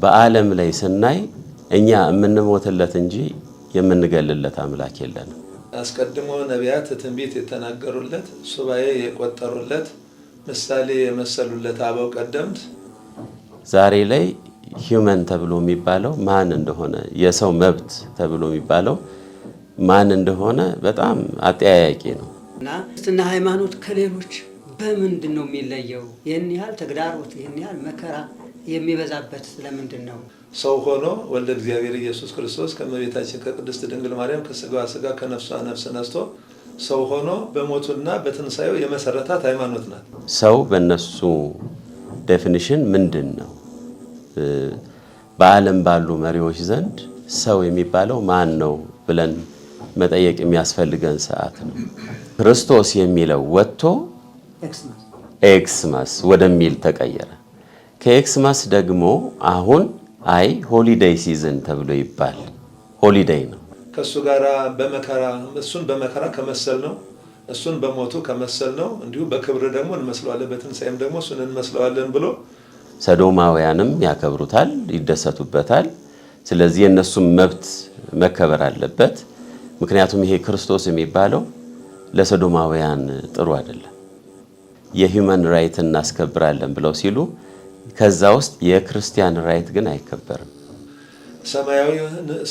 በዓለም ላይ ስናይ እኛ የምንሞትለት እንጂ የምንገልለት አምላክ የለንም። አስቀድሞ ነቢያት ትንቢት የተናገሩለት ሱባኤ የቆጠሩለት ምሳሌ የመሰሉለት አበው ቀደምት ዛሬ ላይ ሂውመን ተብሎ የሚባለው ማን እንደሆነ የሰው መብት ተብሎ የሚባለው ማን እንደሆነ በጣም አጠያያቂ ነው። እና ክርስትና ሃይማኖት ከሌሎች በምንድን ነው የሚለየው? ይህን ያህል ተግዳሮት ይህን ያህል መከራ የሚበዛበት ስለምንድን ነው? ሰው ሆኖ ወልደ እግዚአብሔር ኢየሱስ ክርስቶስ ከእመቤታችን ከቅድስት ድንግል ማርያም ከስጋዋ ስጋ ከነፍሷ ነፍስ ነስቶ ሰው ሆኖ በሞቱና በትንሳኤው የመሰረታት ሃይማኖት ናት። ሰው በእነሱ ዴፊኒሽን ምንድን ነው? በዓለም ባሉ መሪዎች ዘንድ ሰው የሚባለው ማን ነው ብለን መጠየቅ የሚያስፈልገን ሰዓት ነው። ክርስቶስ የሚለው ወጥቶ ኤክስማስ ወደሚል ተቀየረ። ከኤክስማስ ደግሞ አሁን አይ ሆሊዴይ ሲዝን ተብሎ ይባል። ሆሊዴይ ነው። ከሱ ጋራ በመከራ እሱን በመከራ ከመሰል ነው፣ እሱን በሞቱ ከመሰል ነው፣ እንዲሁ በክብር ደግሞ እንመስለዋለን፣ በትንሳኤም ደግሞ እሱን እንመስለዋለን ብሎ ሰዶማውያንም ያከብሩታል፣ ይደሰቱበታል። ስለዚህ የእነሱም መብት መከበር አለበት። ምክንያቱም ይሄ ክርስቶስ የሚባለው ለሰዶማውያን ጥሩ አይደለም። የሂውመን ራይት እናስከብራለን ብለው ሲሉ ከዛ ውስጥ የክርስቲያን ራይት ግን አይከበርም።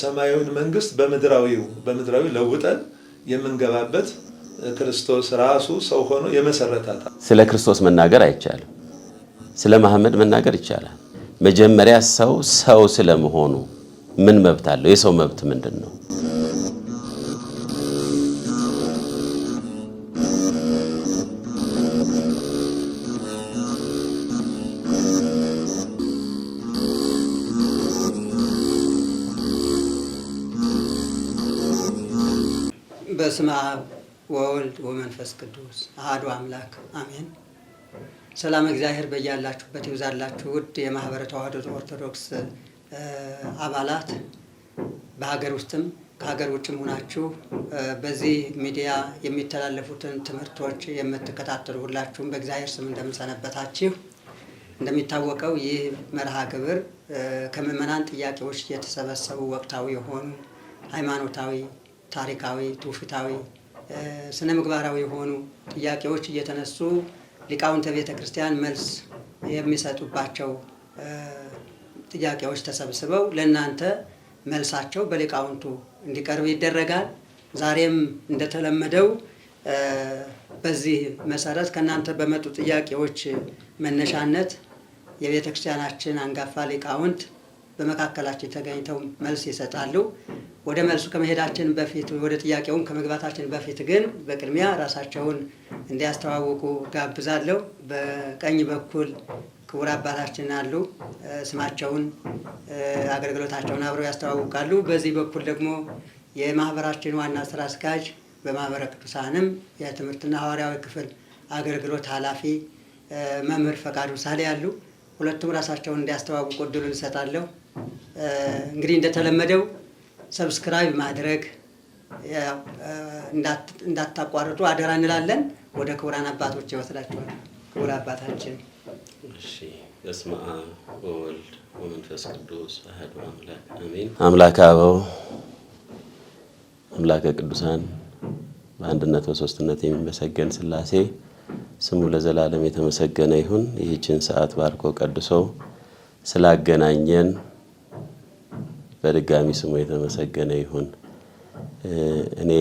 ሰማያዊውን መንግስት በምድራዊ ለውጠን የምንገባበት ክርስቶስ ራሱ ሰው ሆኖ የመሰረታት። ስለ ክርስቶስ መናገር አይቻልም። ስለ መሐመድ መናገር ይቻላል። መጀመሪያ ሰው ስለመሆኑ ምን መብት አለው? የሰው መብት ምንድን ነው? በስመ አብ ወወልድ ወመንፈስ ቅዱስ አሐዱ አምላክ አሜን። ሰላም እግዚአብሔር በያላችሁበት ይብዛላችሁ። ውድ የማህበረ ተዋሕዶ ኦርቶዶክስ አባላት በሀገር ውስጥም ከሀገር ውጭም ሆናችሁ በዚህ ሚዲያ የሚተላለፉትን ትምህርቶች የምትከታተሉ ሁላችሁም በእግዚአብሔር ስም እንደምንሰነበታችሁ። እንደሚታወቀው ይህ መርሃ ግብር ከምዕመናን ጥያቄዎች የተሰበሰቡ ወቅታዊ የሆኑ ሃይማኖታዊ፣ ታሪካዊ፣ ትውፊታዊ፣ ስነ ምግባራዊ የሆኑ ጥያቄዎች እየተነሱ ሊቃውንተ ቤተ ክርስቲያን መልስ የሚሰጡባቸው ጥያቄዎች ተሰብስበው ለእናንተ መልሳቸው በሊቃውንቱ እንዲቀርብ ይደረጋል። ዛሬም እንደተለመደው በዚህ መሰረት ከእናንተ በመጡ ጥያቄዎች መነሻነት የቤተ ክርስቲያናችን አንጋፋ ሊቃውንት በመካከላችን ተገኝተው መልስ ይሰጣሉ። ወደ መልሱ ከመሄዳችን በፊት ወደ ጥያቄውን ከመግባታችን በፊት ግን በቅድሚያ ራሳቸውን እንዲያስተዋውቁ ጋብዛለሁ። በቀኝ በኩል ክቡር አባታችን አሉ። ስማቸውን፣ አገልግሎታቸውን አብረው ያስተዋውቃሉ። በዚህ በኩል ደግሞ የማህበራችን ዋና ስራ አስኪያጅ በማህበረ ቅዱሳንም የትምህርትና ሐዋርያዊ ክፍል አገልግሎት ኃላፊ መምህር ፈቃዱ ሳሌ ያሉ። ሁለቱም ራሳቸውን እንዲያስተዋውቁ እድሉን እሰጣለሁ። እንግዲህ እንደተለመደው ሰብስክራይብ ማድረግ እንዳታቋርጡ አደራ እንላለን። ወደ ክቡራን አባቶች ይወስዳቸዋል። ክቡር አባታችን። እሺ። በስመ አብ ወወልድ ወመንፈስ ቅዱስ አሐዱ አምላክ አሜን። አምላከ አበው አምላከ ቅዱሳን በአንድነት በሶስትነት የሚመሰገን ሥላሴ ስሙ ለዘላለም የተመሰገነ ይሁን። ይህችን ሰዓት ባርኮ ቀድሶ ስላገናኘን በድጋሚ ስሙ የተመሰገነ ይሁን። እኔ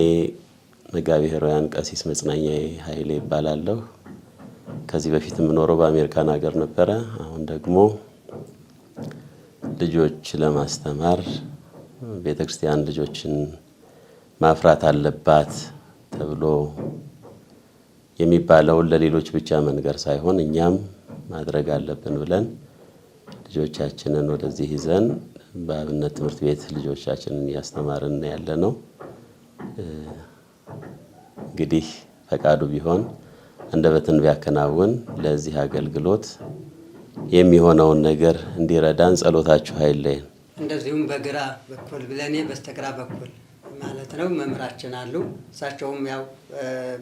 መጋቤ ኅሩያን ቀሲስ መጽናኛዬ ኃይሌ ይባላለሁ። ከዚህ በፊት የምኖረው በአሜሪካን ሀገር ነበረ። አሁን ደግሞ ልጆች ለማስተማር ቤተክርስቲያን ልጆችን ማፍራት አለባት ተብሎ የሚባለውን ለሌሎች ብቻ መንገር ሳይሆን እኛም ማድረግ አለብን ብለን ልጆቻችንን ወደዚህ ይዘን በአብነት ትምህርት ቤት ልጆቻችንን እያስተማርን ያለ ነው። እንግዲህ ፈቃዱ ቢሆን አንደበትን ቢያከናውን ለዚህ አገልግሎት የሚሆነውን ነገር እንዲረዳን ጸሎታችሁ አይለየን። እንደዚሁም በግራ በኩል ለኔ በስተግራ በኩል ማለት ነው መምህራችን አሉ። እሳቸውም ያው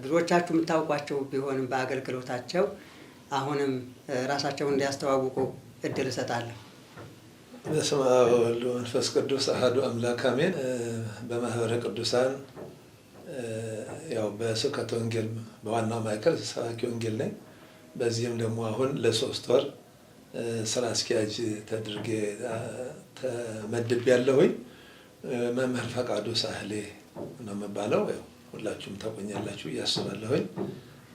ብዙዎቻችሁ የምታውቋቸው ቢሆንም በአገልግሎታቸው አሁንም ራሳቸውን እንዲያስተዋውቁ እድል እሰጣለሁ። በስመ አብ ወወልድ ወመንፈስ ቅዱስ አሐዱ አምላክ አሜን። በማህበረ ቅዱሳን ያው በስብከተ ወንጌል በዋናው ማዕከል ሰባኪ ወንጌል ነኝ። በዚህም ደግሞ አሁን ለ3 ወር ስራ አስኪያጅ ተደርጌ ተመድቤያለሁኝ። መምህር ፈቃዱ ሳህሌ ነው የምባለው። ያው ሁላችሁም ታውቁኛላችሁ እያስባለሁኝ።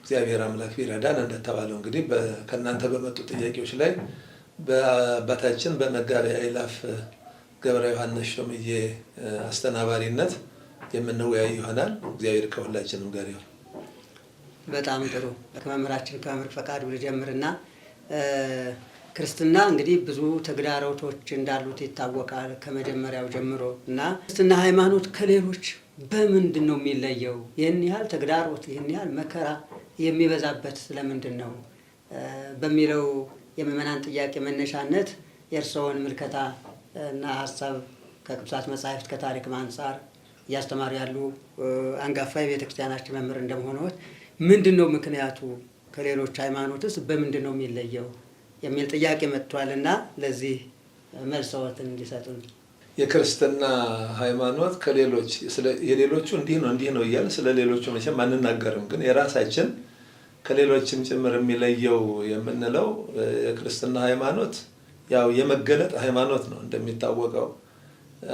እግዚአብሔር አምላክ ቢረዳን እንደተባለው እንግዲህ ከእናንተ በመጡ ጥያቄዎች ላይ በአባታችን በመጋቤ አእላፍ ገብረ ዮሐንስ ሾምዬ አስተናባሪነት የምንወያይ ይሆናል። እግዚአብሔር ከሁላችንም ጋር ይሁን። በጣም ጥሩ። ከመምህራችን ከመምህር ፈቃዱ ልጀምርና ክርስትና እንግዲህ ብዙ ተግዳሮቶች እንዳሉት ይታወቃል ከመጀመሪያው ጀምሮ እና ክርስትና ሃይማኖት ከሌሎች በምንድን ነው የሚለየው? ይህን ያህል ተግዳሮት ይህን ያህል መከራ የሚበዛበት ስለምንድን ነው በሚለው የምዕመናን ጥያቄ መነሻነት የእርስዎን ምልከታ እና ሀሳብ ከቅዱሳት መጻሕፍት ከታሪክ አንጻር እያስተማሩ ያሉ አንጋፋ የቤተክርስቲያናችን መምህር እንደመሆንዎት ምንድን ነው ምክንያቱ ከሌሎች ሃይማኖትስ በምንድን ነው የሚለየው የሚል ጥያቄ መጥቷል እና ለዚህ መልሰዎትን እንዲሰጡን። የክርስትና ሃይማኖት ከሌሎች የሌሎቹ እንዲህ ነው እያልን ስለ ሌሎቹ መቼም አንናገርም። ግን የራሳችን ከሌሎችም ጭምር የሚለየው የምንለው የክርስትና ሃይማኖት ያው የመገለጥ ሃይማኖት ነው። እንደሚታወቀው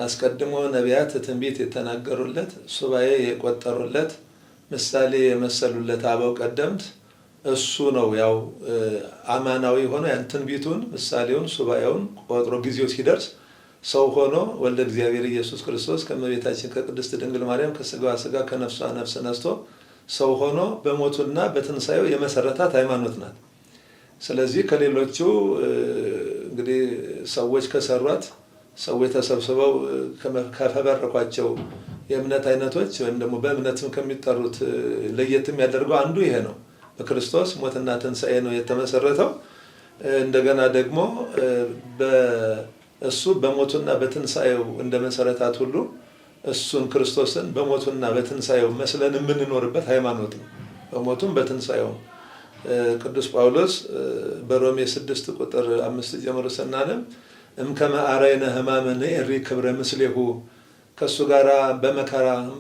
አስቀድሞ ነቢያት ትንቢት የተናገሩለት፣ ሱባኤ የቆጠሩለት፣ ምሳሌ የመሰሉለት አበው ቀደምት እሱ ነው። ያው አማናዊ ሆኖ ያን ትንቢቱን፣ ምሳሌውን፣ ሱባኤውን ቆጥሮ ጊዜው ሲደርስ ሰው ሆኖ ወልደ እግዚአብሔር ኢየሱስ ክርስቶስ ከእመቤታችን ከቅድስት ድንግል ማርያም ከስጋዋ ስጋ ከነፍሷ ነፍስ ነስቶ ሰው ሆኖ በሞቱና በትንሳኤው የመሰረታት ሃይማኖት ናት። ስለዚህ ከሌሎቹ እንግዲህ ሰዎች ከሰሯት ሰዎች ተሰብስበው ከፈበረኳቸው የእምነት አይነቶች ወይም ደግሞ በእምነትም ከሚጠሩት ለየት የሚያደርገው አንዱ ይሄ ነው። በክርስቶስ ሞትና ትንሳኤ ነው የተመሰረተው። እንደገና ደግሞ እሱ በሞቱና በትንሳኤው እንደ መሰረታት ሁሉ እሱን ክርስቶስን በሞቱና በትንሳኤው መስለን የምንኖርበት ሃይማኖት ነው። በሞቱም በትንሳኤው ቅዱስ ጳውሎስ በሮሜ 6 ቁጥር 5 ጀምሮ ስናነብ እምከመ አርአይነ ሕማመ ንዔሪ ክብረ ምስሌሁ ከእሱ ጋር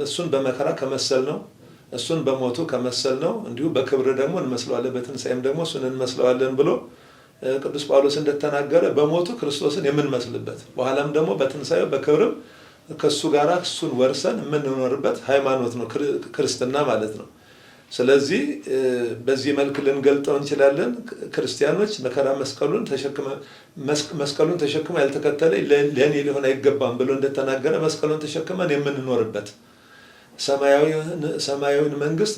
እሱን በመከራ ከመሰል ነው እሱን በሞቱ ከመሰል ነው እንዲሁ በክብር ደግሞ እንመስለዋለን፣ በትንሳኤም ደግሞ እሱን እንመስለዋለን ብሎ ቅዱስ ጳውሎስ እንደተናገረ በሞቱ ክርስቶስን የምንመስልበት በኋላም ደግሞ በትንሳኤው በክብርም ከሱ ጋር እሱን ወርሰን የምንኖርበት ሃይማኖት ነው ክርስትና ማለት ነው። ስለዚህ በዚህ መልክ ልንገልጠው እንችላለን። ክርስቲያኖች መከራ መስቀሉን ተሸክመ ያልተከተለ ለእኔ ሊሆን አይገባም ብሎ እንደተናገረ መስቀሉን ተሸክመን የምንኖርበት ሰማያዊውን መንግስት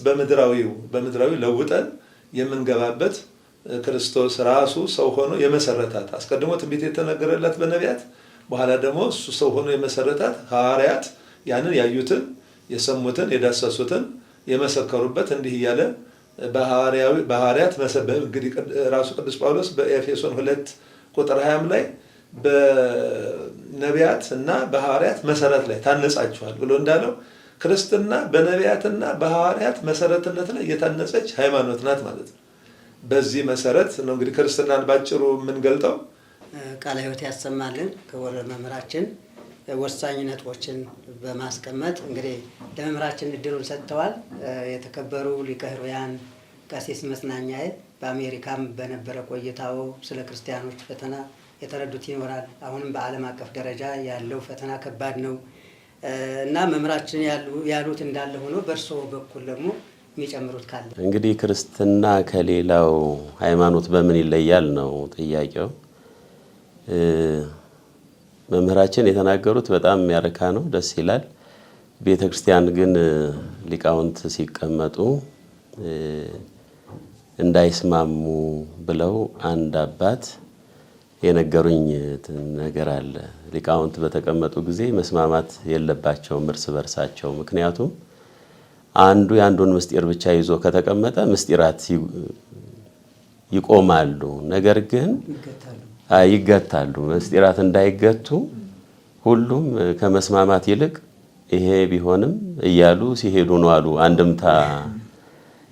በምድራዊ ለውጠን የምንገባበት ክርስቶስ ራሱ ሰው ሆኖ የመሰረታት አስቀድሞ ትንቢት የተነገረላት በነቢያት በኋላ ደግሞ እሱ ሰው ሆኖ የመሰረታት ሐዋርያት ያንን ያዩትን የሰሙትን የዳሰሱትን የመሰከሩበት እንዲህ እያለ በሐዋርያት እንግዲህ ራሱ ቅዱስ ጳውሎስ በኤፌሶን 2 ቁጥር 20 ላይ በነቢያት እና በሐዋርያት መሰረት ላይ ታነጻችኋል ብሎ እንዳለው ክርስትና በነቢያትና በሐዋርያት መሰረትነት ላይ የታነጸች ሃይማኖት ናት ማለት ነው። በዚህ መሰረት ነው እንግዲህ ክርስትናን ባጭሩ የምንገልጠው። ቃለ ሕይወት ያሰማልን ክቡር መምህራችን ወሳኝ ነጥቦችን በማስቀመጥ እንግዲህ ለመምህራችን እድሉን ሰጥተዋል። የተከበሩ ሊቀ ሕሩያን ቀሲስ መጽናኛዬ በአሜሪካም በነበረ ቆይታው ስለ ክርስቲያኖች ፈተና የተረዱት ይኖራል። አሁንም በዓለም አቀፍ ደረጃ ያለው ፈተና ከባድ ነው እና መምህራችን ያሉት እንዳለ ሆኖ በእርስዎ በኩል ደግሞ የሚጨምሩት ካለ? እንግዲህ ክርስትና ከሌላው ሃይማኖት በምን ይለያል ነው ጥያቄው። መምህራችን የተናገሩት በጣም የሚያረካ ነው፣ ደስ ይላል። ቤተ ክርስቲያን ግን ሊቃውንት ሲቀመጡ እንዳይስማሙ ብለው አንድ አባት የነገሩኝ ነገር አለ። ሊቃውንት በተቀመጡ ጊዜ መስማማት የለባቸውም እርስ በርሳቸው። ምክንያቱም አንዱ የአንዱን ምስጢር ብቻ ይዞ ከተቀመጠ ምስጢራት ይቆማሉ፣ ነገር ግን ይገታሉ። ምስጢራት እንዳይገቱ ሁሉም ከመስማማት ይልቅ ይሄ ቢሆንም እያሉ ሲሄዱ ነው አሉ። አንድምታ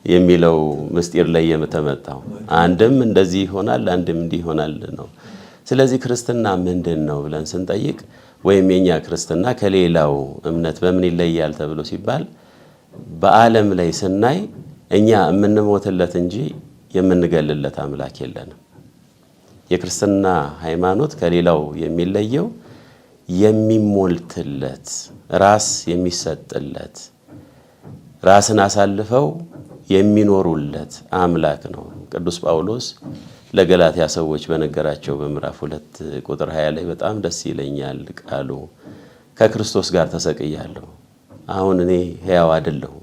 የሚለው ምስጢር ላይ የተመጣው አንድም እንደዚህ ይሆናል፣ አንድም እንዲህ ይሆናል ነው። ስለዚህ ክርስትና ምንድነው ብለን ስንጠይቅ ወይም የኛ ክርስትና ከሌላው እምነት በምን ይለያል ተብሎ ሲባል በዓለም ላይ ስናይ እኛ የምንሞትለት እንጂ የምንገልለት አምላክ የለንም። የክርስትና ሃይማኖት ከሌላው የሚለየው የሚሞልትለት ራስ የሚሰጥለት ራስን አሳልፈው የሚኖሩለት አምላክ ነው። ቅዱስ ጳውሎስ ለገላትያ ሰዎች በነገራቸው በምዕራፍ 2 ቁጥር 20 ላይ በጣም ደስ ይለኛል ቃሉ። ከክርስቶስ ጋር ተሰቅያለሁ፣ አሁን እኔ ሕያው አይደለሁም።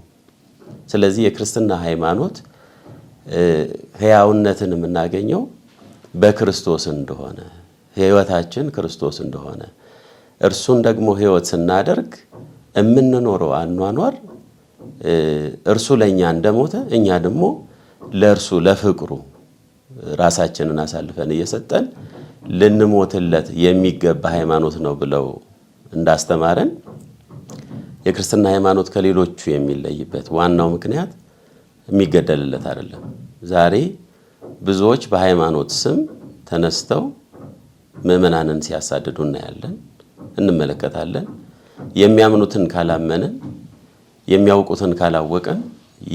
ስለዚህ የክርስትና ሃይማኖት ሕያውነትን የምናገኘው በክርስቶስ እንደሆነ ሕይወታችን ክርስቶስ እንደሆነ እርሱን ደግሞ ሕይወት ስናደርግ የምንኖረው አኗኗር እርሱ ለኛ እንደሞተ እኛ ደግሞ ለእርሱ ለፍቅሩ ራሳችንን አሳልፈን እየሰጠን ልንሞትለት የሚገባ ሃይማኖት ነው ብለው እንዳስተማረን የክርስትና ሃይማኖት ከሌሎቹ የሚለይበት ዋናው ምክንያት የሚገደልለት አይደለም። ዛሬ ብዙዎች በሃይማኖት ስም ተነስተው ምዕመናንን ሲያሳድዱ እናያለን፣ እንመለከታለን። የሚያምኑትን ካላመንን የሚያውቁትን ካላወቅን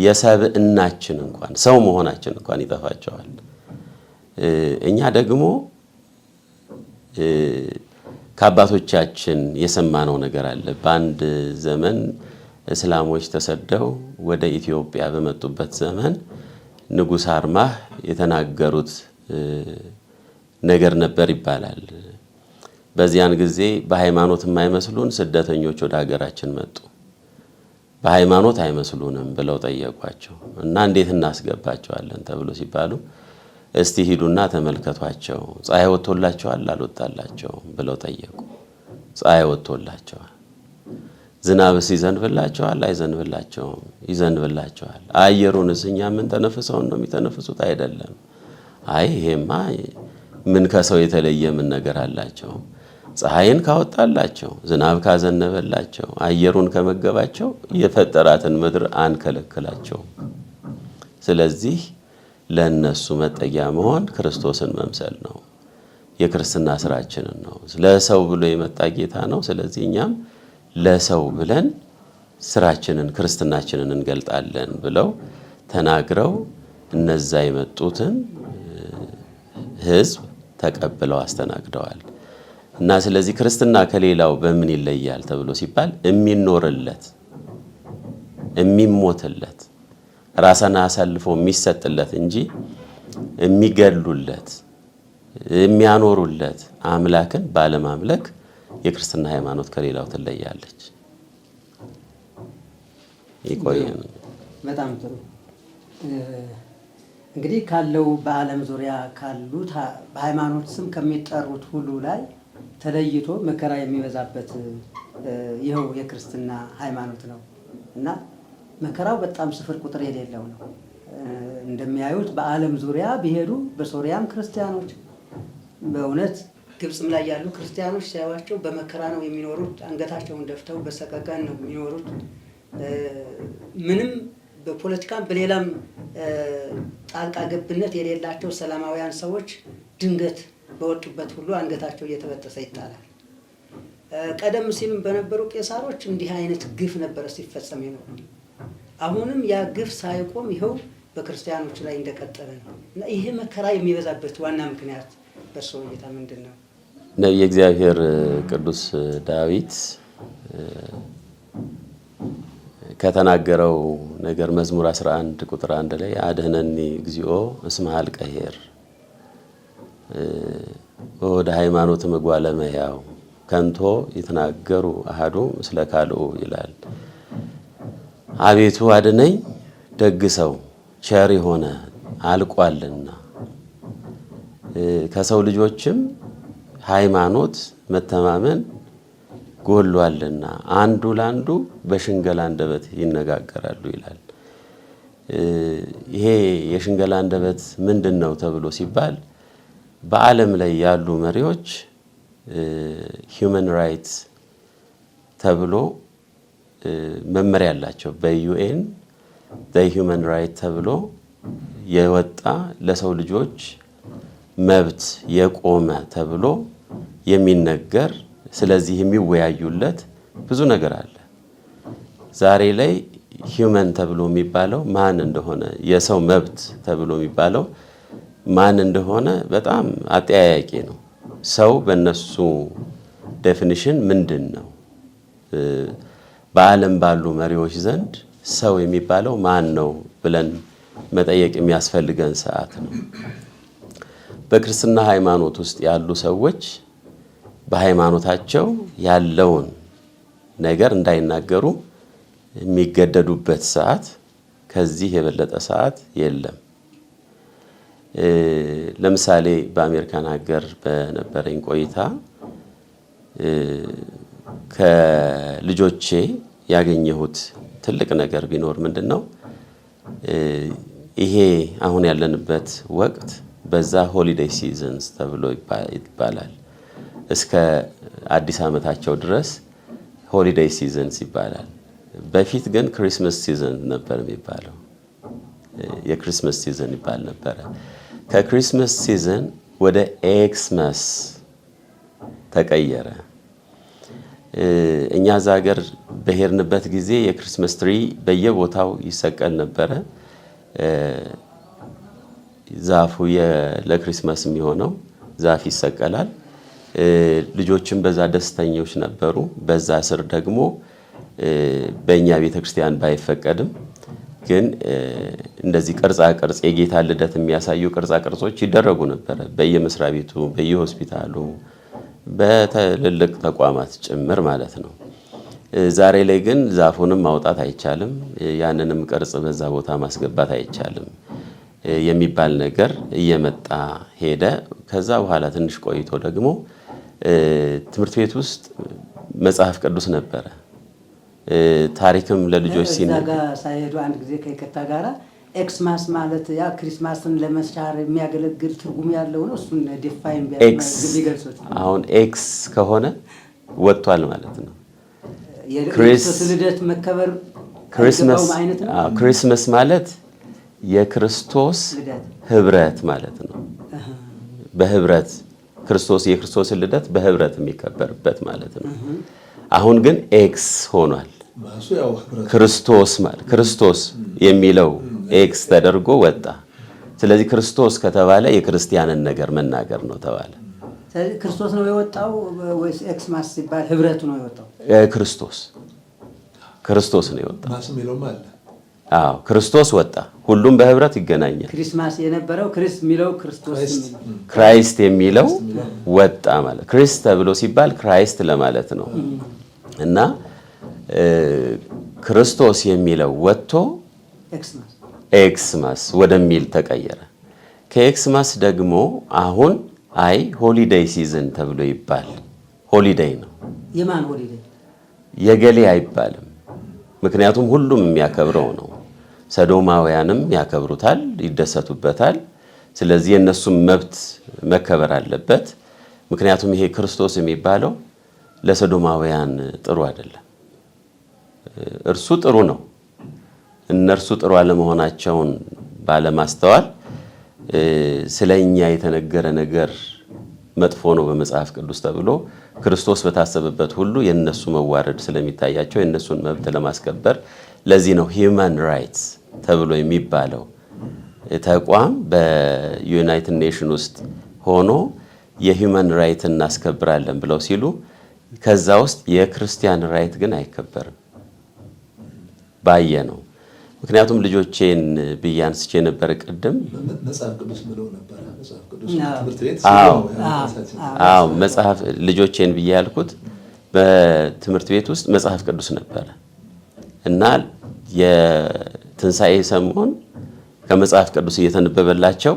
የሰብእናችን እንኳን ሰው መሆናችን እንኳን ይጠፋቸዋል። እኛ ደግሞ ከአባቶቻችን የሰማነው ነገር አለ። በአንድ ዘመን እስላሞች ተሰደው ወደ ኢትዮጵያ በመጡበት ዘመን ንጉሥ አርማህ የተናገሩት ነገር ነበር ይባላል። በዚያን ጊዜ በሃይማኖት የማይመስሉን ስደተኞች ወደ ሀገራችን መጡ። በሃይማኖት አይመስሉንም ብለው ጠየቋቸው እና እንዴት እናስገባቸዋለን ተብሎ ሲባሉ እስቲ ሂዱና ተመልከቷቸው፣ ፀሐይ ወጥቶላቸዋል አልወጣላቸውም ብለው ጠየቁ። ፀሐይ ወጥቶላቸዋል። ዝናብስ ይዘንብላቸዋል አይዘንብላቸውም? ይዘንብላቸዋል። አየሩንስ እኛ ምን ተነፍሰውን ነው የሚተነፍሱት? አይደለም። አይ ይሄማ ምን ከሰው የተለየ ምን ነገር አላቸው? ፀሐይን ካወጣላቸው፣ ዝናብ ካዘነበላቸው፣ አየሩን ከመገባቸው የፈጠራትን ምድር አንከለክላቸው። ስለዚህ ለነሱ መጠጊያ መሆን ክርስቶስን መምሰል ነው። የክርስትና ስራችንን ነው። ለሰው ብሎ የመጣ ጌታ ነው። ስለዚህ እኛም ለሰው ብለን ስራችንን ክርስትናችንን እንገልጣለን ብለው ተናግረው እነዛ የመጡትን ሕዝብ ተቀብለው አስተናግደዋል። እና ስለዚህ ክርስትና ከሌላው በምን ይለያል ተብሎ ሲባል የሚኖርለት የሚሞትለት ራስን አሳልፎ የሚሰጥለት እንጂ የሚገሉለት የሚያኖሩለት አምላክን ባለማምለክ የክርስትና ሃይማኖት ከሌላው ትለያለች። ይቆየን። በጣም ጥሩ። እንግዲህ ካለው በዓለም ዙሪያ ካሉት በሃይማኖት ስም ከሚጠሩት ሁሉ ላይ ተለይቶ መከራ የሚበዛበት ይኸው የክርስትና ሃይማኖት ነው እና መከራው በጣም ስፍር ቁጥር የሌለው ነው። እንደሚያዩት በዓለም ዙሪያ ቢሄዱ በሶሪያም ክርስቲያኖች በእውነት ግብፅም ላይ ያሉ ክርስቲያኖች ሲያዩዋቸው በመከራ ነው የሚኖሩት። አንገታቸውን ደፍተው በሰቀቀን ነው የሚኖሩት። ምንም በፖለቲካም በሌላም ጣልቃ ገብነት የሌላቸው ሰላማውያን ሰዎች ድንገት በወጡበት ሁሉ አንገታቸው እየተበጠሰ ይጣላል። ቀደም ሲልም በነበሩ ቄሳሮች እንዲህ አይነት ግፍ ነበረ ሲፈጸም የኖሩ። አሁንም ያ ግፍ ሳይቆም ይኸው በክርስቲያኖች ላይ እንደቀጠለ ነው እና ይሄ መከራ የሚበዛበት ዋና ምክንያት በእርስዎ እይታ ምንድን ነው? ነቢየ እግዚአብሔር ቅዱስ ዳዊት ከተናገረው ነገር መዝሙር 11 ቁጥር 1 ላይ አድኅነኒ እግዚኦ እስመ ኀልቀ ኄር ወደ ሃይማኖት እጓለ እመሕያው ከንቶ ይትናገሩ አሐዱ ምስለ ካልኡ ይላል። አቤቱ አድነኝ፣ ደግ ሰው ቸር የሆነ አልቋልና ከሰው ልጆችም ሃይማኖት መተማመን ጎሏልና አንዱ ላንዱ በሽንገላ አንደበት ይነጋገራሉ ይላል። ይሄ የሽንገላ አንደበት ምንድነው ተብሎ ሲባል በዓለም ላይ ያሉ መሪዎች ሂውመን ራይትስ ተብሎ መመሪያ ያላቸው በዩኤን ሂውመን ራይት ተብሎ የወጣ ለሰው ልጆች መብት የቆመ ተብሎ የሚነገር ስለዚህ የሚወያዩለት ብዙ ነገር አለ። ዛሬ ላይ ሂውመን ተብሎ የሚባለው ማን እንደሆነ የሰው መብት ተብሎ የሚባለው ማን እንደሆነ በጣም አጠያያቂ ነው። ሰው በእነሱ ዴፊኒሽን ምንድን ነው? በዓለም ባሉ መሪዎች ዘንድ ሰው የሚባለው ማን ነው ብለን መጠየቅ የሚያስፈልገን ሰዓት ነው። በክርስትና ሃይማኖት ውስጥ ያሉ ሰዎች በሃይማኖታቸው ያለውን ነገር እንዳይናገሩ የሚገደዱበት ሰዓት ከዚህ የበለጠ ሰዓት የለም። ለምሳሌ በአሜሪካን ሀገር በነበረኝ ቆይታ ከልጆቼ ያገኘሁት ትልቅ ነገር ቢኖር ምንድነው? ይሄ አሁን ያለንበት ወቅት በዛ ሆሊዴይ ሲዝንስ ተብሎ ይባላል። እስከ አዲስ ዓመታቸው ድረስ ሆሊዴይ ሲዝንስ ይባላል። በፊት ግን ክሪስመስ ሲዝን ነበር የሚባለው። የክሪስመስ ሲዝን ይባል ነበረ። ከክሪስመስ ሲዝን ወደ ኤክስመስ ተቀየረ። እኛ እዛ ሀገር በሄድንበት ጊዜ የክሪስመስ ትሪ በየቦታው ይሰቀል ነበረ። ዛፉ ለክሪስመስ የሚሆነው ዛፍ ይሰቀላል። ልጆችም በዛ ደስተኞች ነበሩ። በዛ ስር ደግሞ በእኛ ቤተክርስቲያን ባይፈቀድም ግን እንደዚህ ቅርጻ ቅርጽ የጌታ ልደት የሚያሳዩ ቅርጻ ቅርጾች ይደረጉ ነበረ በየመስሪያ ቤቱ፣ በየሆስፒታሉ፣ በትልልቅ ተቋማት ጭምር ማለት ነው። ዛሬ ላይ ግን ዛፉንም ማውጣት አይቻልም፣ ያንንም ቅርጽ በዛ ቦታ ማስገባት አይቻልም የሚባል ነገር እየመጣ ሄደ። ከዛ በኋላ ትንሽ ቆይቶ ደግሞ ትምህርት ቤት ውስጥ መጽሐፍ ቅዱስ ነበረ። ታሪክም ለልጆች ሲነገር ሳይሄዱ አንድ ጊዜ ከይቅርታ ጋራ ኤክስማስ ማለት ያ ክሪስማስን ለመስቻር የሚያገለግል ትርጉም ያለው ነው። እሱን ዲፋይን ቢገልጹት። አሁን ኤክስ ከሆነ ወጥቷል ማለት ነው። የክርስቶስ ልደት መከበር ክሪስመስ ማለት የክርስቶስ ህብረት ማለት ነው። በህብረት የክርስቶስን ልደት በህብረት የሚከበርበት ማለት ነው። አሁን ግን ኤክስ ሆኗል። ክርስቶስ የሚለው ኤክስ ተደርጎ ወጣ። ስለዚህ ክርስቶስ ከተባለ የክርስቲያንን ነገር መናገር ነው ተባለ። ስለዚህ ክርስቶስ ነው የወጣው ወይስ ኤክስማስ ሲባል ህብረቱ ነው የወጣው? ክርስቶስ ነው የወጣው። አዎ ክርስቶስ ወጣ። ሁሉም በህብረት ይገናኛል። ክሪስማስ የነበረው ክራይስት የሚለው ወጣ ማለት ክሪስት ተብሎ ሲባል ክራይስት ለማለት ነው። እና ክርስቶስ የሚለው ወጥቶ ኤክስማስ ወደሚል ተቀየረ። ከኤክስማስ ደግሞ አሁን ሆሊዴይ ሲዝን ተብሎ ይባል። ሆሊዴይ ነው። የማን ሆሊዴይ? የገሌ አይባልም። ምክንያቱም ሁሉም የሚያከብረው ነው። ሰዶማውያንም ያከብሩታል፣ ይደሰቱበታል። ስለዚህ የእነሱም መብት መከበር አለበት። ምክንያቱም ይሄ ክርስቶስ የሚባለው ለሰዶማውያን ጥሩ አይደለም። እርሱ ጥሩ ነው። እነርሱ ጥሩ አለመሆናቸውን ባለማስተዋል ስለኛ የተነገረ ነገር መጥፎ ነው በመጽሐፍ ቅዱስ ተብሎ ክርስቶስ በታሰበበት ሁሉ የነሱ መዋረድ ስለሚታያቸው የነሱን መብት ለማስከበር ለዚህ ነው ሂውማን ራይትስ ተብሎ የሚባለው ተቋም በዩናይትድ ኔሽን ውስጥ ሆኖ የሂውማን ራይት እናስከብራለን ብለው ሲሉ ከዛ ውስጥ የክርስቲያን ራይት ግን አይከበርም ባየ ነው። ምክንያቱም ልጆቼን ብያንስቼ ነበር ቅድም መጽሐፍ ቅዱስ ብለው ነበር። መጽሐፍ ልጆቼን ብዬ ያልኩት በትምህርት ቤት ውስጥ መጽሐፍ ቅዱስ ነበረ እና የትንሣኤ ሰሞን ከመጽሐፍ ቅዱስ እየተነበበላቸው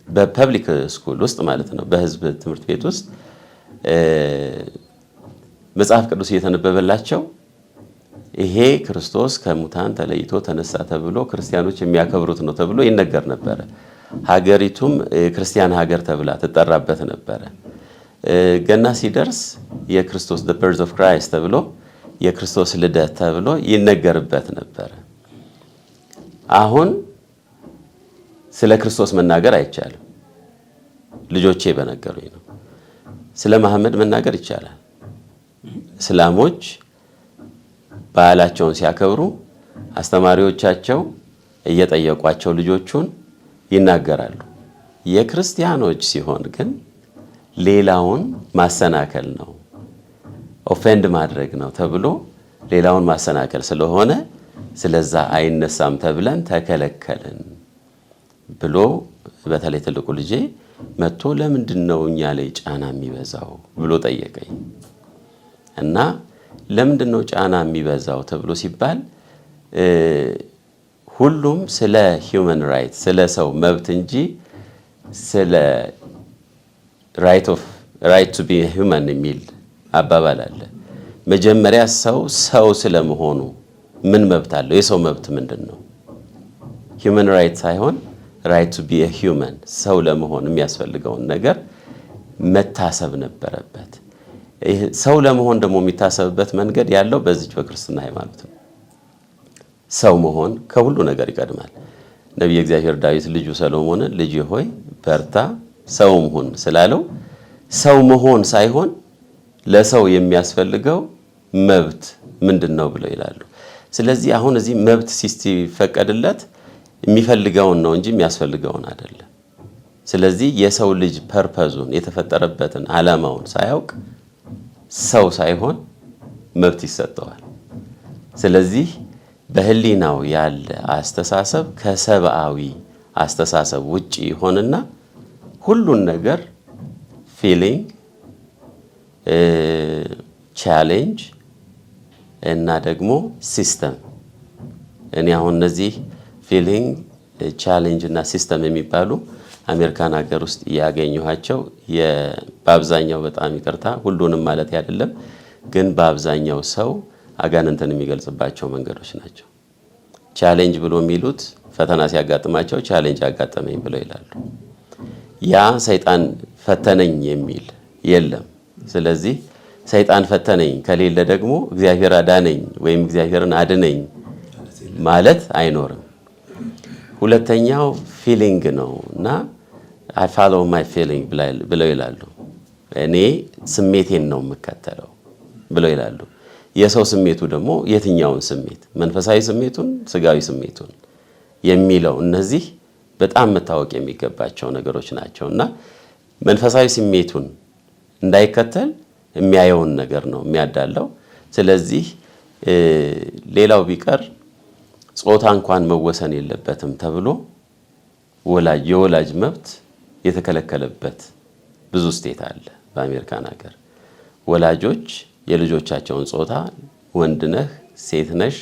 በፐብሊክ ስኩል ውስጥ ማለት ነው፣ በህዝብ ትምህርት ቤት ውስጥ መጽሐፍ ቅዱስ እየተነበበላቸው ይሄ ክርስቶስ ከሙታን ተለይቶ ተነሳ ተብሎ ክርስቲያኖች የሚያከብሩት ነው ተብሎ ይነገር ነበረ። ሀገሪቱም ክርስቲያን ሀገር ተብላ ትጠራበት ነበረ። ገና ሲደርስ የክርስቶስ the birth of Christ ተብሎ የክርስቶስ ልደት ተብሎ ይነገርበት ነበረ። አሁን ስለ ክርስቶስ መናገር አይቻልም። ልጆቼ በነገሩኝ ነው። ስለ መሐመድ መናገር ይቻላል። እስላሞች በዓላቸውን ሲያከብሩ አስተማሪዎቻቸው እየጠየቋቸው ልጆቹን ይናገራሉ። የክርስቲያኖች ሲሆን ግን ሌላውን ማሰናከል ነው፣ ኦፌንድ ማድረግ ነው ተብሎ ሌላውን ማሰናከል ስለሆነ ስለዛ አይነሳም ተብለን ተከለከልን ብሎ በተለይ ትልቁ ልጄ መጥቶ ለምንድን ነው እኛ ላይ ጫና የሚበዛው ብሎ ጠየቀኝ። እና ለምንድን ነው ጫና የሚበዛው ተብሎ ሲባል ሁሉም ስለ ሂውመን ራይት ስለ ሰው መብት እንጂ ስለ ራይት ቱ ቢ ሂውመን የሚል አባባል አለ። መጀመሪያ ሰው ስለመሆኑ ምን መብት አለው? የሰው መብት ምንድን ነው? ሂውመን ራይት ሳይሆን ራይት ቱ ቢ ሂውመን ሰው ለመሆን የሚያስፈልገውን ነገር መታሰብ ነበረበት። ሰው ለመሆን ደግሞ የሚታሰብበት መንገድ ያለው በዚች በክርስትና ሃይማኖት ነው። ሰው መሆን ከሁሉ ነገር ይቀድማል። ነቢየ እግዚአብሔር ዳዊት ልጁ ሰሎሞንን ልጅ ሆይ በርታ ሰውም ሁን ስላለው ሰው መሆን ሳይሆን ለሰው የሚያስፈልገው መብት ምንድን ነው ብለው ይላሉ። ስለዚህ አሁን እዚህ መብት ሲፈቀድለት የሚፈልገውን ነው እንጂ የሚያስፈልገውን አይደለም። ስለዚህ የሰው ልጅ ፐርፐዙን የተፈጠረበትን ዓላማውን ሳያውቅ ሰው ሳይሆን መብት ይሰጠዋል። ስለዚህ በህሊናው ያለ አስተሳሰብ ከሰብአዊ አስተሳሰብ ውጪ ይሆንና ሁሉን ነገር ፊሊንግ፣ ቻሌንጅ እና ደግሞ ሲስተም። እኔ አሁን እነዚህ ፊሊንግ፣ ቻሌንጅ እና ሲስተም የሚባሉ አሜሪካን ሀገር ውስጥ ያገኘኋቸው በአብዛኛው በጣም ይቅርታ ሁሉንም ማለት አይደለም፣ ግን በአብዛኛው ሰው አጋንንትን የሚገልጽባቸው መንገዶች ናቸው። ቻሌንጅ ብሎ የሚሉት ፈተና ሲያጋጥማቸው ቻሌንጅ አጋጠመኝ ብለው ይላሉ። ያ ሰይጣን ፈተነኝ የሚል የለም። ስለዚህ ሰይጣን ፈተነኝ ከሌለ ደግሞ እግዚአብሔር አዳነኝ ወይም እግዚአብሔርን አድነኝ ማለት አይኖርም። ሁለተኛው ፊሊንግ ነው እና I follow my feeling ብለው ይላሉ። እኔ ስሜቴን ነው የምከተለው ብለው ይላሉ። የሰው ስሜቱ ደግሞ የትኛውን ስሜት? መንፈሳዊ ስሜቱን፣ ስጋዊ ስሜቱን የሚለው እነዚህ በጣም መታወቅ የሚገባቸው ነገሮች ናቸው እና መንፈሳዊ ስሜቱን እንዳይከተል የሚያየውን ነገር ነው የሚያዳለው። ስለዚህ ሌላው ቢቀር ጾታ እንኳን መወሰን የለበትም ተብሎ የወላጅ መብት የተከለከለበት ብዙ ስቴት አለ። በአሜሪካን ሀገር ወላጆች የልጆቻቸውን ጾታ ወንድ ነህ ሴት ነሽ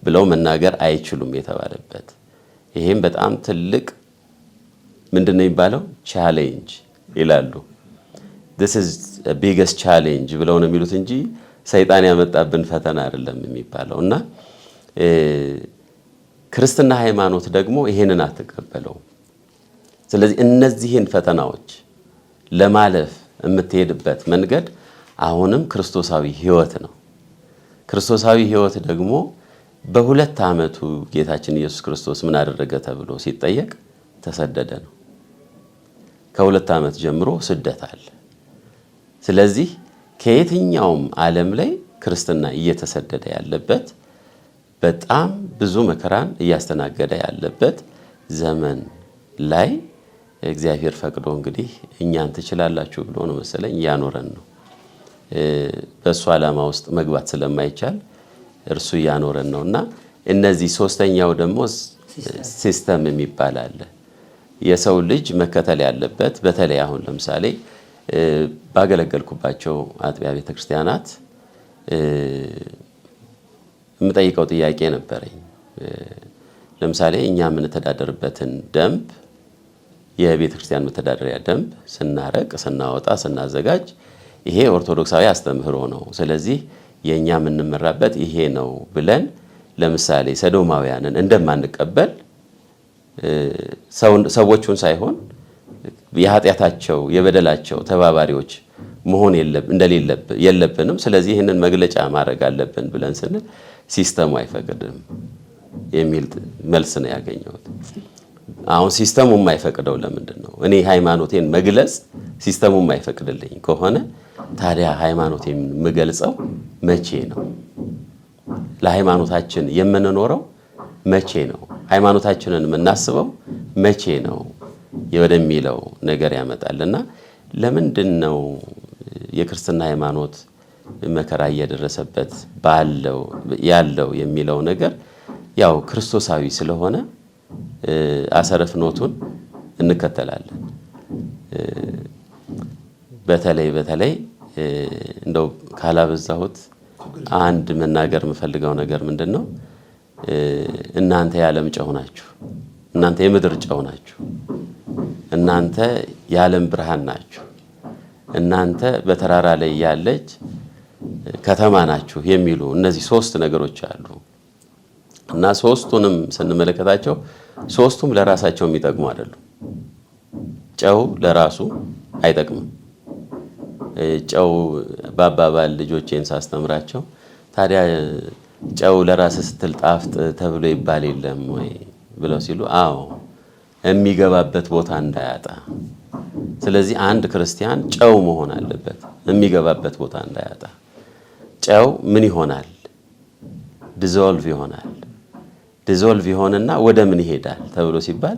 ብለው መናገር አይችሉም የተባለበት፣ ይሄም በጣም ትልቅ ምንድን ነው የሚባለው ቻሌንጅ ይላሉ። this is a biggest challenge ብለው ነው የሚሉት እንጂ ሰይጣን ያመጣብን ፈተና አይደለም የሚባለው። እና ክርስትና ሃይማኖት ደግሞ ይሄንን አትቀበለው። ስለዚህ እነዚህን ፈተናዎች ለማለፍ የምትሄድበት መንገድ አሁንም ክርስቶሳዊ ሕይወት ነው። ክርስቶሳዊ ሕይወት ደግሞ በ2 ዓመቱ ጌታችን ኢየሱስ ክርስቶስ ምን አደረገ ተብሎ ሲጠየቅ ተሰደደ ነው። ከ2 ዓመት ጀምሮ ስደት አለ። ስለዚህ ከየትኛውም ዓለም ላይ ክርስትና እየተሰደደ ያለበት በጣም ብዙ መከራን እያስተናገደ ያለበት ዘመን ላይ እግዚአብሔር ፈቅዶ እንግዲህ እኛን ትችላላችሁ ብሎ ነው መሰለኝ እያኖረን ነው። በእሱ ዓላማ ውስጥ መግባት ስለማይቻል እርሱ እያኖረን ነው እና እነዚህ ሶስተኛው ደግሞ ሲስተም የሚባል አለ። የሰው ልጅ መከተል ያለበት በተለይ አሁን ለምሳሌ ባገለገልኩባቸው አጥቢያ ቤተክርስቲያናት የምጠይቀው ጥያቄ ነበረኝ። ለምሳሌ እኛ የምንተዳደርበትን ደንብ የቤተክርስቲያን መተዳደሪያ ደንብ ስናረቅ፣ ስናወጣ፣ ስናዘጋጅ ይሄ ኦርቶዶክሳዊ አስተምህሮ ነው፣ ስለዚህ የኛ የምንመራበት ይሄ ነው ብለን ለምሳሌ ሰዶማውያንን እንደማንቀበል ሰዎቹን ሳይሆን የኃጢአታቸው የበደላቸው ተባባሪዎች መሆን የለብንም። ስለዚህ ይህንን መግለጫ ማድረግ አለብን ብለን ስንል ሲስተሙ አይፈቅድም የሚል መልስ ነው ያገኘሁት። አሁን ሲስተሙ የማይፈቅደው ለምንድን ነው? እኔ ሃይማኖቴን መግለጽ ሲስተሙ የማይፈቅድልኝ ከሆነ ታዲያ ሃይማኖቴን የምገልጸው መቼ ነው? ለሃይማኖታችን የምንኖረው መቼ ነው? ሃይማኖታችንን የምናስበው መቼ ነው ወደሚለው ነገር ያመጣልና ለምንድን ነው የክርስትና ሃይማኖት መከራ እየደረሰበት ያለው የሚለው ነገር ያው ክርስቶሳዊ ስለሆነ አሰረ ፍኖቱን እንከተላለን። በተለይ እንደው ካላበዛሁት አንድ መናገር የምፈልገው ነገር ምንድነው? እናንተ የዓለም ጨው ናችሁ። እናንተ የምድር ጨው ናችሁ። እናንተ የዓለም ብርሃን ናችሁ። እናንተ በተራራ ላይ ያለች ከተማ ናችሁ የሚሉ እነዚህ 3 ነገሮች አሉ እና 3ቱንም ስንመለከታቸው 3ቱም ለራሳቸው የሚጠቅሙ አይደሉም። ጨው ለራሱ አይጠቅምም። ጨው በአባባል ልጆቼን ሳስተምራቸው ታዲያ ጨው ለራስ ስትል ጣፍጥ ተብሎ ይባል የለም ወይ ብለው ሲሉ አዎ የሚገባበት ቦታ እንዳያጣ። ስለዚህ አንድ ክርስቲያን ጨው መሆን አለበት፣ የሚገባበት ቦታ እንዳያጣ። ጨው ምን ይሆናል? ዲዞልቭ ይሆናል። ዲዞልቭ ይሆንና ወደ ምን ይሄዳል ተብሎ ሲባል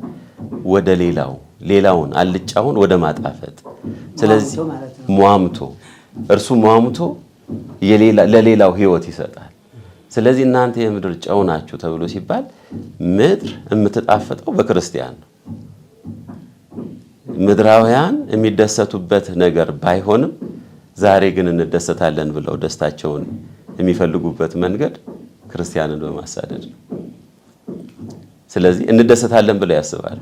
ወደ ሌላውን አልጫውን ወደ ማጣፈጥ። ስለዚህ እርሱ ሟምቶ ለሌላው ህይወት ይሰጣል። ስለዚህ እናንተ የምድር ጨው ናችሁ ተብሎ ሲባል ምድር የምትጣፈጠው በክርስቲያን ነው። ምድራውያን የሚደሰቱበት ነገር ባይሆንም ዛሬ ግን እንደሰታለን ብለው ደስታቸውን የሚፈልጉበት መንገድ ክርስቲያንን በማሳደድ ነው። ስለዚህ እንደሰታለን ብለው ያስባሉ።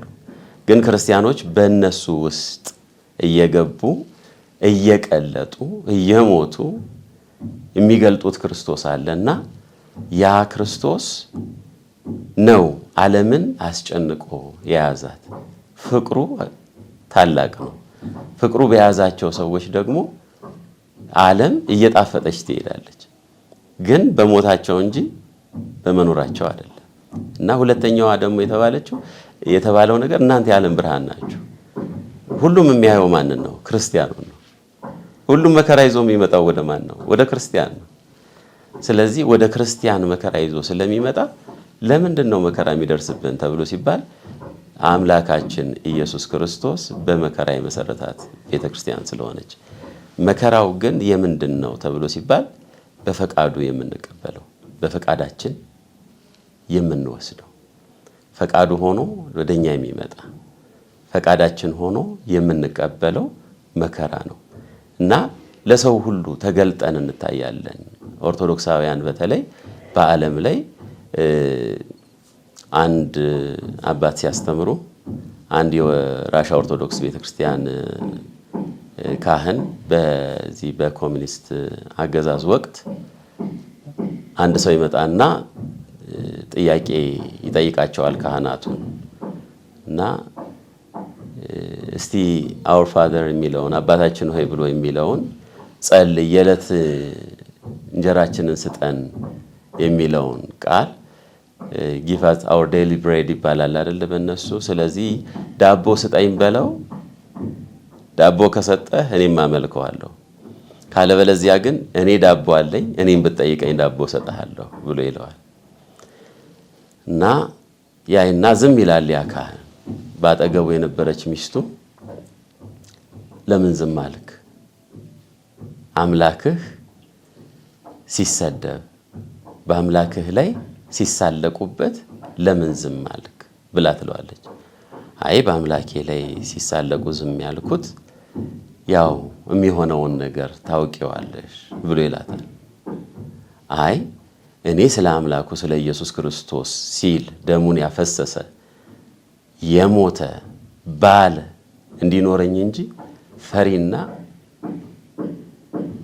ግን ክርስቲያኖች በእነሱ ውስጥ እየገቡ እየቀለጡ እየሞቱ የሚገልጡት ክርስቶስ አለና ያ ክርስቶስ ነው ዓለምን አስጨንቆ የያዛት። ፍቅሩ ታላቅ ነው። ፍቅሩ በያዛቸው ሰዎች ደግሞ ዓለም እየጣፈጠች ትሄዳለች። ግን በሞታቸው እንጂ በመኖራቸው አይደለም። እና ሁለተኛዋ ደግሞ የተባለው ነገር እናንተ የዓለም ብርሃን ናችሁ። ሁሉም የሚያየው ማንን ነው? ክርስቲያኑን ነው። ሁሉም መከራ ይዞ የሚመጣው ወደ ማን ነው? ወደ ክርስቲያን ነው። ስለዚህ ወደ ክርስቲያን መከራ ይዞ ስለሚመጣ ለምንድን ነው መከራ የሚደርስብን ተብሎ ሲባል አምላካችን ኢየሱስ ክርስቶስ በመከራ የመሰረታት ቤተክርስቲያን ስለሆነች። መከራው ግን የምንድን ነው ተብሎ ሲባል በፈቃዱ የምንቀበለው፣ በፈቃዳችን የምንወስደው፣ ፈቃዱ ሆኖ ወደኛ የሚመጣ ፈቃዳችን ሆኖ የምንቀበለው መከራ ነው እና ለሰው ሁሉ ተገልጠን እንታያለን። ኦርቶዶክሳውያን በተለይ በዓለም ላይ አንድ አባት ሲያስተምሩ አንድ የራሻ ኦርቶዶክስ ቤተክርስቲያን ካህን በዚህ በኮሚኒስት አገዛዝ ወቅት አንድ ሰው ይመጣና ጥያቄ ይጠይቃቸዋል ካህናቱን እና እስቲ አወር ፋዘር የሚለውን አባታችን ሆይ ብሎ የሚለውን ጸልይ፣ የዕለት እንጀራችንን ስጠን የሚለውን ቃል give us our daily bread ይባላል አይደል በእነሱ። ስለዚህ ዳቦ ስጠኝ በለው፣ ዳቦ ከሰጠህ እኔም አመልከዋለሁ፣ ካለበለዚያ ግን እኔ ዳቦ አለኝ እኔም ብትጠይቀኝ ዳቦ ሰጥሃለሁ ብሎ ይለዋል። እና ያይና ዝም ይላል ያ ካህን። ባጠገቡ የነበረች ሚስቱ ለምን ዝም አልክ? አምላክህ ሲሰደብ በአምላክህ ላይ ሲሳለቁበት ለምን ዝም አልክ ብላ ትለዋለች። አይ በአምላኬ ላይ ሲሳለቁ ዝም ያልኩት ያው የሚሆነውን ነገር ታውቂዋለሽ ብሎ ይላታል። አይ እኔ ስለ አምላኩ ስለ ኢየሱስ ክርስቶስ ሲል ደሙን ያፈሰሰ የሞተ ባል እንዲኖረኝ እንጂ ፈሪና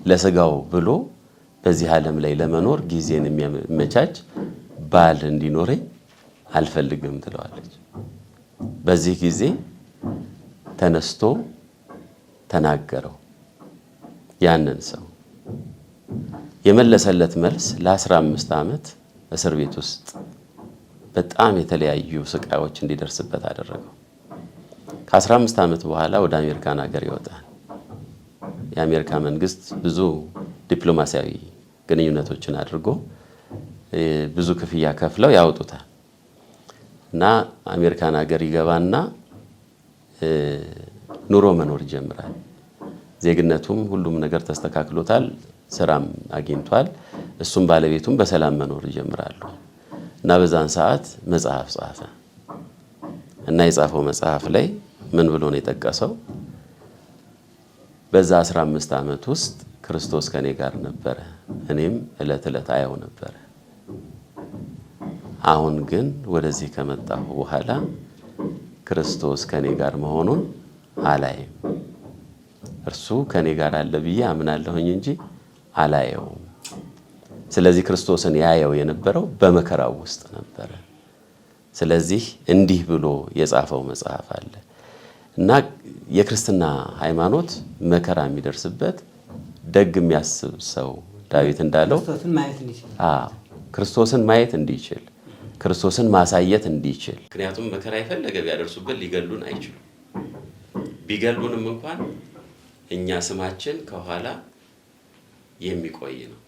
ለስጋው ብሎ በዚህ ዓለም ላይ ለመኖር ጊዜን የሚያመቻች ባል እንዲኖረኝ አልፈልግም ትለዋለች። በዚህ ጊዜ ተነስቶ ተናገረው። ያንን ሰው የመለሰለት መልስ ለ15 ዓመት እስር ቤት ውስጥ በጣም የተለያዩ ስቃዮች እንዲደርስበት አደረገው። ከ15 ዓመት በኋላ ወደ አሜሪካን ሀገር ይወጣል። የአሜሪካ መንግስት ብዙ ዲፕሎማሲያዊ ግንኙነቶችን አድርጎ ብዙ ክፍያ ከፍለው ያወጡታል እና አሜሪካን ሀገር ይገባና ኑሮ መኖር ይጀምራል። ዜግነቱም ሁሉም ነገር ተስተካክሎታል፣ ስራም አግኝቷል። እሱም ባለቤቱም በሰላም መኖር ይጀምራሉ እና በዛን ሰዓት መጽሐፍ ጻፈ እና የጻፈው መጽሐፍ ላይ ምን ብሎ ነው የጠቀሰው? በዛ 15 ዓመት ውስጥ ክርስቶስ ከኔ ጋር ነበረ፣ እኔም ዕለት ዕለት አየው ነበረ። አሁን ግን ወደዚህ ከመጣሁ በኋላ ክርስቶስ ከኔ ጋር መሆኑን አላይም። እርሱ ከኔ ጋር አለ ብዬ አምናለሁኝ እንጂ አላየውም። ስለዚህ ክርስቶስን ያየው የነበረው በመከራው ውስጥ ነበረ። ስለዚህ እንዲህ ብሎ የጻፈው መጽሐፍ አለ እና የክርስትና ሃይማኖት መከራ የሚደርስበት ደግ የሚያስብ ሰው ዳዊት እንዳለው ክርስቶስን ማየት እንዲችል፣ ክርስቶስን ማሳየት እንዲችል። ምክንያቱም መከራ የፈለገ ቢያደርሱበት ሊገሉን አይችሉም። ቢገሉንም እንኳን እኛ ስማችን ከኋላ የሚቆይ ነው።